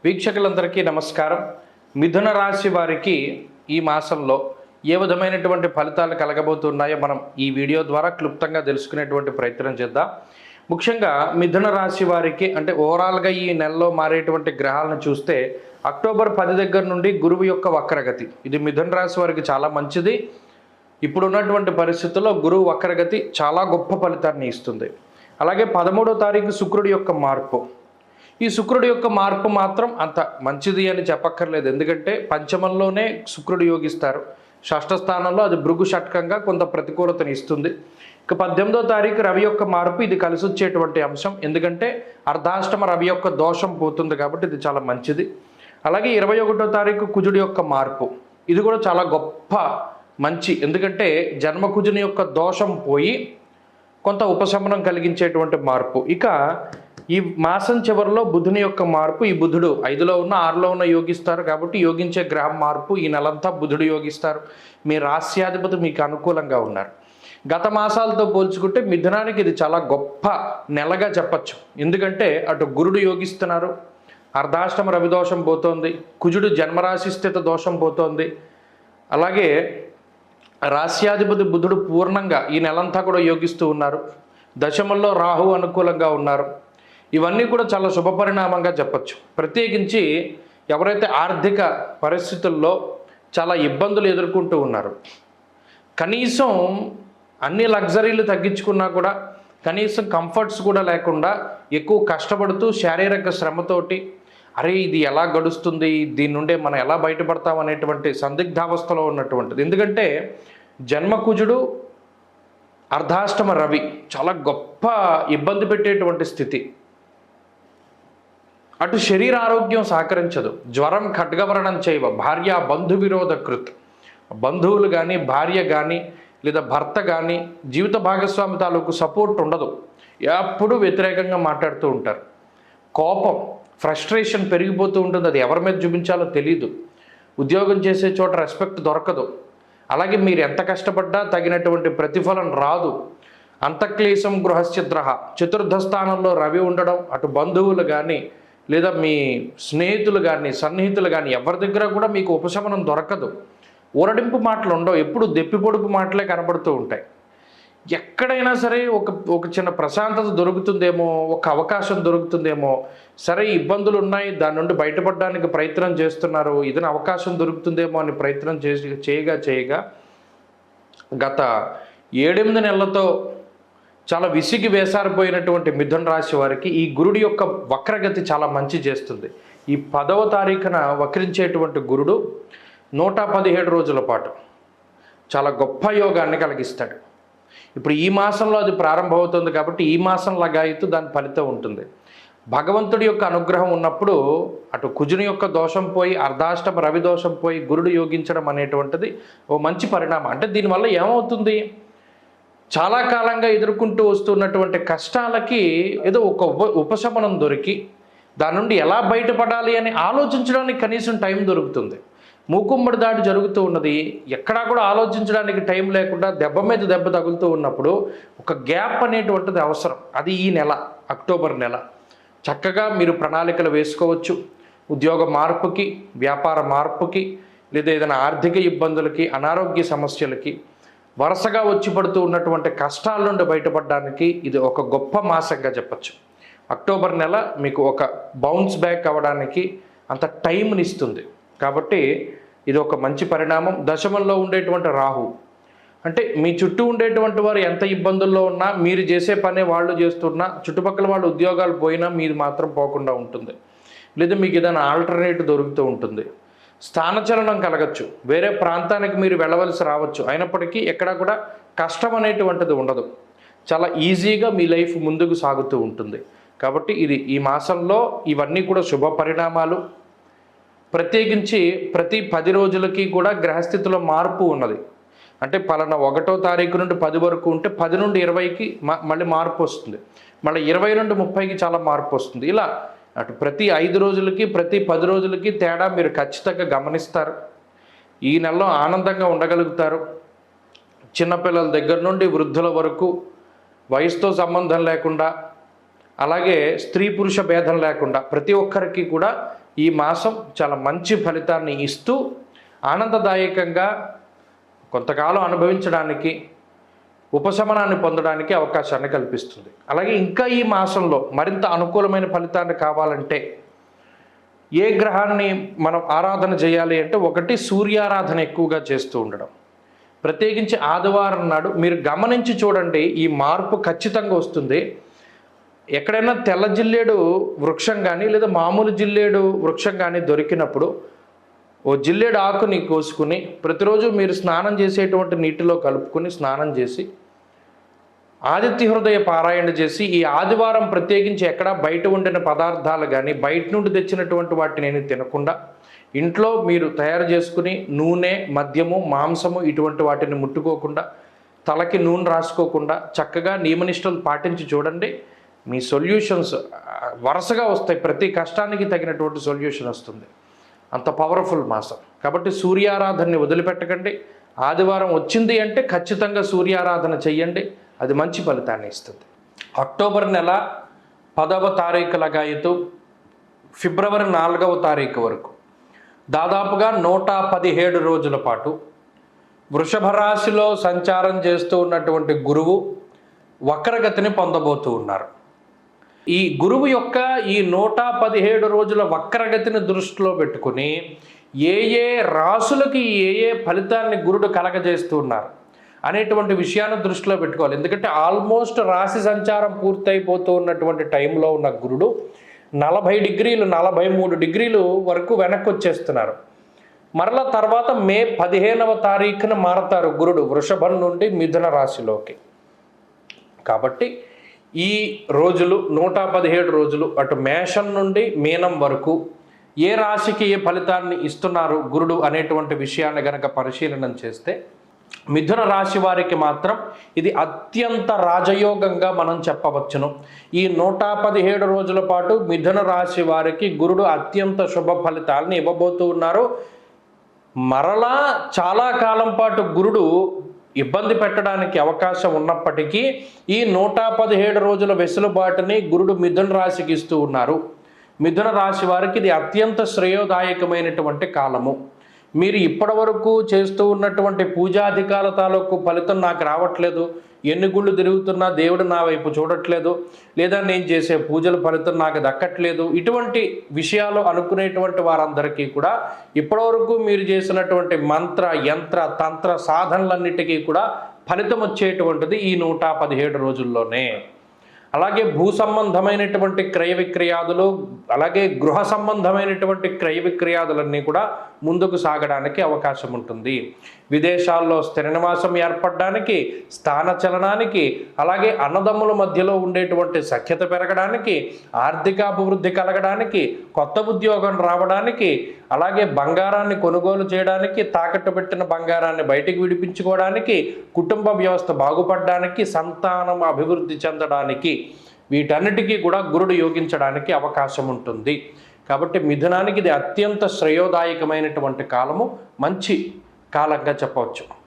వీక్షకులందరికీ నమస్కారం. మిథున రాశి వారికి ఈ మాసంలో ఏ విధమైనటువంటి ఫలితాలు కలగబోతున్నాయో మనం ఈ వీడియో ద్వారా క్లుప్తంగా తెలుసుకునేటువంటి ప్రయత్నం చేద్దాం. ముఖ్యంగా మిథున రాశి వారికి అంటే ఓవరాల్గా ఈ నెలలో మారేటువంటి గ్రహాలను చూస్తే అక్టోబర్ 10 దగ్గర నుండి గురువు యొక్క వక్రగతి, ఇది మిథున రాశి వారికి చాలా మంచిది. ఇప్పుడున్నటువంటి పరిస్థితుల్లో గురువు వక్రగతి చాలా గొప్ప ఫలితాన్ని ఇస్తుంది. అలాగే 13వ తారీఖు శుక్రుడి యొక్క మార్పు, ఈ శుక్రుడి యొక్క మార్పు మాత్రం అంత మంచిది అని చెప్పక్కర్లేదు. ఎందుకంటే పంచమంలోనే శుక్రుడు యోగిస్తారు, షష్ఠ స్థానంలో అది భృగు షట్కంగా కొంత ప్రతికూలతని ఇస్తుంది. ఇక 18వ తారీఖు రవి యొక్క మార్పు, ఇది కలిసి వచ్చేటువంటి అంశం. ఎందుకంటే అర్ధాష్టమ రవి యొక్క దోషం పోతుంది కాబట్టి ఇది చాలా మంచిది. అలాగే 21వ తారీఖు కుజుడి యొక్క మార్పు, ఇది కూడా చాలా గొప్ప మంచి. ఎందుకంటే జన్మకుజుని యొక్క దోషం పోయి కొంత ఉపశమనం కలిగించేటువంటి మార్పు. ఇక ఈ మాసం చివరిలో బుధుని యొక్క మార్పు, ఈ బుధుడు 5లో ఉన్న 6లో ఉన్న యోగిస్తారు కాబట్టి యోగించే గ్రహం మార్పు. ఈ నెలంతా బుధుడు యోగిస్తారు. మీ రాస్యాధిపతి మీకు అనుకూలంగా ఉన్నారు. గత మాసాలతో పోల్చుకుంటే మిథునానికి ఇది చాలా గొప్ప నెలగా చెప్పచ్చు. ఎందుకంటే అటు గురుడు యోగిస్తున్నారు, అర్ధాష్టమ రవిదోషం పోతోంది, కుజుడు జన్మరాశి స్థిత దోషం పోతోంది, అలాగే రాస్యాధిపతి బుధుడు పూర్ణంగా ఈ నెలంతా కూడా యోగిస్తూ ఉన్నారు. దశమంలో రాహు అనుకూలంగా ఉన్నారు. ఇవన్నీ కూడా చాలా శుభపరిణామంగా చెప్పచ్చు. ప్రత్యేకించి ఎవరైతే ఆర్థిక పరిస్థితుల్లో చాలా ఇబ్బందులు ఎదుర్కొంటూ ఉన్నారు, కనీసం అన్ని లగ్జరీలు తగ్గించుకున్నా కూడా కనీసం కంఫర్ట్స్ కూడా లేకుండా ఎక్కువ కష్టపడుతూ శారీరక శ్రమతోటి అరే ఇది ఎలా గడుస్తుంది, దీని నుండే మనం ఎలా బయటపడతాం అనేటువంటి సందిగ్ధావస్థలో ఉన్నటువంటిది. ఎందుకంటే జన్మకుజుడు అర్ధాష్టమ రవి చాలా గొప్ప ఇబ్బంది పెట్టేటువంటి స్థితి. అటు శరీర ఆరోగ్యం సహకరించదు, జ్వరం ఖడ్గవరణం చేయవ, భార్య బంధు విరోధ కృత్, బంధువులు కానీ భార్య కానీ లేదా భర్త కానీ జీవిత భాగస్వామి తాలూకు సపోర్ట్ ఉండదు, ఎప్పుడు వ్యతిరేకంగా మాట్లాడుతూ ఉంటారు. కోపం ఫ్రస్ట్రేషన్ పెరిగిపోతూ ఉంటుంది, అది ఎవరి మీద చూపించాలో తెలియదు. ఉద్యోగం చేసే చోట రెస్పెక్ట్ దొరకదు. అలాగే మీరు ఎంత కష్టపడ్డా తగినటువంటి ప్రతిఫలం రాదు. అంతఃక్లేశం గృహశ్చిద్రః, చతుర్థ స్థానంలో రవి ఉండడం, అటు బంధువులు కానీ లేదా మీ స్నేహితులు కానీ సన్నిహితులు కానీ ఎవరి దగ్గర కూడా మీకు ఉపశమనం దొరకదు. ఊరడింపు మాటలు ఉండవు, ఎప్పుడు దెప్పి పొడుపు మాటలే కనబడుతూ ఉంటాయి. ఎక్కడైనా సరే ఒక చిన్న ప్రశాంతత దొరుకుతుందేమో, ఒక అవకాశం దొరుకుతుందేమో, సరే ఇబ్బందులు ఉన్నాయి దాని నుండి బయటపడడానికి ప్రయత్నం చేస్తున్నారు, ఏదైనా అవకాశం దొరుకుతుందేమో అని ప్రయత్నం చేయగా గత 7-8 నెలలతో చాలా విసిగి వేసారిపోయినటువంటి మిథున రాశి వారికి ఈ గురుడి యొక్క వక్రగతి చాలా మంచి చేస్తుంది. ఈ 10వ తారీఖున వక్రించేటువంటి గురుడు 117 రోజుల పాటు చాలా గొప్ప యోగాన్ని కలిగిస్తాడు. ఇప్పుడు ఈ మాసంలో అది ప్రారంభమవుతుంది కాబట్టి ఈ మాసం లగాయితూ దాని ఫలితం ఉంటుంది. భగవంతుడి యొక్క అనుగ్రహం ఉన్నప్పుడు అటు కుజుని యొక్క దోషం పోయి అర్ధాష్టమ రవి దోషం పోయి గురుడు యోగించడం అనేటువంటిది ఓ మంచి పరిణామం. అంటే దీనివల్ల ఏమవుతుంది, చాలా కాలంగా ఎదుర్కొంటూ వస్తున్నటువంటి కష్టాలకి ఏదో ఒక ఉపశమనం దొరికి దాని నుండి ఎలా బయటపడాలి అని ఆలోచించడానికి కనీసం టైం దొరుకుతుంది. మూకుమ్మడి దాడి జరుగుతూ ఉన్నది, ఎక్కడా కూడా ఆలోచించడానికి టైం లేకుండా దెబ్బ మీద దెబ్బ తగులుతూ ఉన్నప్పుడు ఒక గ్యాప్ అనేటువంటిది అవసరం. అది ఈ నెల అక్టోబర్ నెల. చక్కగా మీరు ప్రణాళికలు వేసుకోవచ్చు. ఉద్యోగ మార్పుకి, వ్యాపార మార్పుకి, లేదా ఏదైనా ఆర్థిక ఇబ్బందులకి, అనారోగ్య సమస్యలకి, వరుసగా వచ్చి పడుతూ ఉన్నటువంటి కష్టాల నుండి బయటపడడానికి ఇది ఒక గొప్ప మాసంగా చెప్పచ్చు. అక్టోబర్ నెల మీకు ఒక బౌన్స్ బ్యాక్ అవ్వడానికి అంత టైంని ఇస్తుంది కాబట్టి ఇది ఒక మంచి పరిణామం. దశమంలో ఉండేటువంటి రాహు అంటే మీ చుట్టూ ఉండేటువంటి వారు ఎంత ఇబ్బందుల్లో ఉన్నా, మీరు చేసే పని వాళ్ళు చేస్తున్నా, చుట్టుపక్కల వాళ్ళు ఉద్యోగాలు పోయినా మీది మాత్రం పోకుండా ఉంటుంది, లేదా మీకు ఏదైనా ఆల్టర్నేటివ్ దొరుకుతూ ఉంటుంది. స్థానచలనం కలగచ్చు, వేరే ప్రాంతానికి మీరు వెళ్ళవలసి రావచ్చు, అయినప్పటికీ ఎక్కడా కూడా కష్టం అనేటువంటిది ఉండదు. చాలా ఈజీగా మీ లైఫ్ ముందుకు సాగుతూ ఉంటుంది. కాబట్టి ఇది ఈ మాసంలో ఇవన్నీ కూడా శుభ పరిణామాలు. ప్రత్యేకించి ప్రతి 10 రోజులకి కూడా గ్రహస్థితిలో మార్పు ఉన్నది. అంటే పలానా 1వ తారీఖు నుండి 10 వరకు ఉంటే 10 నుండి 20కి మళ్ళీ మార్పు వస్తుంది, మళ్ళీ 20 నుండి 30కి చాలా మార్పు వస్తుంది. ఇలా అటు ప్రతి 5 రోజులకి ప్రతి 10 రోజులకి తేడా మీరు ఖచ్చితంగా గమనిస్తారు. ఈ నెలలో ఆనందంగా ఉండగలుగుతారు. చిన్నపిల్లల దగ్గర నుండి వృద్ధుల వరకు వయసుతో సంబంధం లేకుండా, అలాగే స్త్రీ పురుష భేదం లేకుండా ప్రతి ఒక్కరికి కూడా ఈ మాసం చాలా మంచి ఫలితాన్ని ఇస్తూ ఆనందదాయకంగా కొంతకాలం అనుభవించడానికి, ఉపశమనాన్ని పొందడానికి అవకాశాన్ని కల్పిస్తుంది. అలాగే ఇంకా ఈ మాసంలో మరింత అనుకూలమైన ఫలితాన్ని కావాలంటే ఏ గ్రహాన్ని మనం ఆరాధన చేయాలి అంటే, ఒకటి సూర్యారాధన ఎక్కువగా చేస్తూ ఉండడం. ప్రత్యేకించి ఆదివారం నాడు మీరు గమనించి చూడండి, ఈ మార్పు ఖచ్చితంగా వస్తుంది. ఎక్కడైనా తెల్ల జిల్లేడు వృక్షం కానీ లేదా మామూలు జిల్లేడు వృక్షం కానీ దొరికినప్పుడు ఓ జిల్లేడు ఆకుని కోసుకుని ప్రతిరోజు మీరు స్నానం చేసేటువంటి నీటిలో కలుపుకొని స్నానం చేసి ఆదిత్య హృదయ పారాయణ చేసి, ఈ ఆదివారం ప్రత్యేకించి ఎక్కడా బయట వండిన పదార్థాలు కానీ బయట నుండి తెచ్చినటువంటి వాటిని నేను తినకుండా ఇంట్లో మీరు తయారు చేసుకుని నూనె, మద్యము, మాంసము ఇటువంటి వాటిని ముట్టుకోకుండా, తలకి నూనె రాసుకోకుండా చక్కగా నియమనిష్టలు పాటించి చూడండి. మీ సొల్యూషన్స్ వరుసగా వస్తాయి. ప్రతి కష్టానికి తగినటువంటి సొల్యూషన్ వస్తుంది. అంత పవర్ఫుల్ మాసం కాబట్టి సూర్యారాధనని వదిలిపెట్టకండి. ఆదివారం వచ్చింది అంటే ఖచ్చితంగా సూర్యారాధన చెయ్యండి. అది మంచి ఫలితాన్ని ఇస్తుంది. అక్టోబర్ నెల 10వ తారీఖు లగాయతు ఫిబ్రవరి 4వ తారీఖు వరకు దాదాపుగా 117 రోజుల పాటు వృషభ రాశిలో సంచారం చేస్తూ ఉన్నటువంటి గురువు వక్రగతిని పొందబోతూ ఉన్నారు. ఈ గురువు యొక్క ఈ 117 రోజుల వక్రగతిని దృష్టిలో పెట్టుకుని ఏ ఏ రాసులకి ఏ ఏ ఫలితాన్ని గురుడు కలగజేస్తూ ఉన్నారు అనేటువంటి విషయాన్ని దృష్టిలో పెట్టుకోవాలి. ఎందుకంటే ఆల్మోస్ట్ రాశి సంచారం పూర్తయిపోతూ ఉన్నటువంటి టైంలో ఉన్న గురుడు 40 డిగ్రీలు 43 డిగ్రీలు వరకు వెనక్కి వచ్చేస్తున్నారు. మరలా తర్వాత మే 15వ తారీఖున మారతారు గురుడు వృషభం నుండి మిథున రాశిలోకి. కాబట్టి ఈ రోజులు 117 రోజులు అటు మేషం నుండి మీనం వరకు ఏ రాశికి ఏ ఫలితాన్ని ఇస్తున్నారు గురుడు అనేటువంటి విషయాన్ని గనక పరిశీలన చేస్తే, మిథున రాశి వారికి మాత్రం ఇది అత్యంత రాజయోగంగా మనం చెప్పవచ్చును. ఈ 117 రోజుల పాటు మిథున రాశి వారికి గురుడు అత్యంత శుభ ఫలితాలను ఇవ్వబోతూ ఉన్నారు. మరలా చాలా కాలం పాటు గురుడు ఇబ్బంది పెట్టడానికి అవకాశం ఉన్నప్పటికీ ఈ 117 రోజుల వెసులుబాటుని గురుడు మిథున రాశికి ఇస్తూ ఉన్నారు. మిథున రాశి వారికి ఇది అత్యంత శ్రేయోదాయకమైనటువంటి కాలము. మీరు ఇప్పటి వరకు చేస్తూ ఉన్నటువంటి పూజాధికాల తాలూకు ఫలితం నాకు రావట్లేదు, ఎన్ని గుళ్ళు తిరుగుతున్నా దేవుడు నా వైపు చూడట్లేదు, లేదా నేను చేసే పూజల ఫలితం నాకు దక్కట్లేదు, ఇటువంటి విషయాలు అనుకునేటువంటి వారందరికీ కూడా ఇప్పటివరకు మీరు చేసినటువంటి మంత్ర, యంత్ర, తంత్ర సాధనలన్నిటికీ కూడా ఫలితం వచ్చేటువంటిది ఈ 117 రోజుల్లోనే. అలాగే భూ సంబంధమైనటువంటి క్రయ విక్రయాదులు, అలాగే గృహ సంబంధమైనటువంటి క్రయ విక్రయాదులన్నీ కూడా ముందుకు సాగడానికి అవకాశం ఉంటుంది. విదేశాల్లో స్థిర నివాసం ఏర్పడడానికి, స్థానచలనానికి, అలాగే అన్నదమ్ముల మధ్యలో ఉండేటువంటి సఖ్యత పెరగడానికి, ఆర్థికాభివృద్ధి కలగడానికి, కొత్త ఉద్యోగం రావడానికి, అలాగే బంగారాన్ని కొనుగోలు చేయడానికి, తాకట్టు పెట్టిన బంగారాన్ని బయటికి విడిపించుకోవడానికి, కుటుంబ వ్యవస్థ బాగుపడడానికి, సంతానం అభివృద్ధి చెందడానికి, వీటన్నిటికీ కూడా గురుడు యోగించడానికి అవకాశం ఉంటుంది. కాబట్టి మిథునానికి ఇది అత్యంత శ్రేయోదాయకమైనటువంటి కాలము, మంచి కాలంగా చెప్పవచ్చు.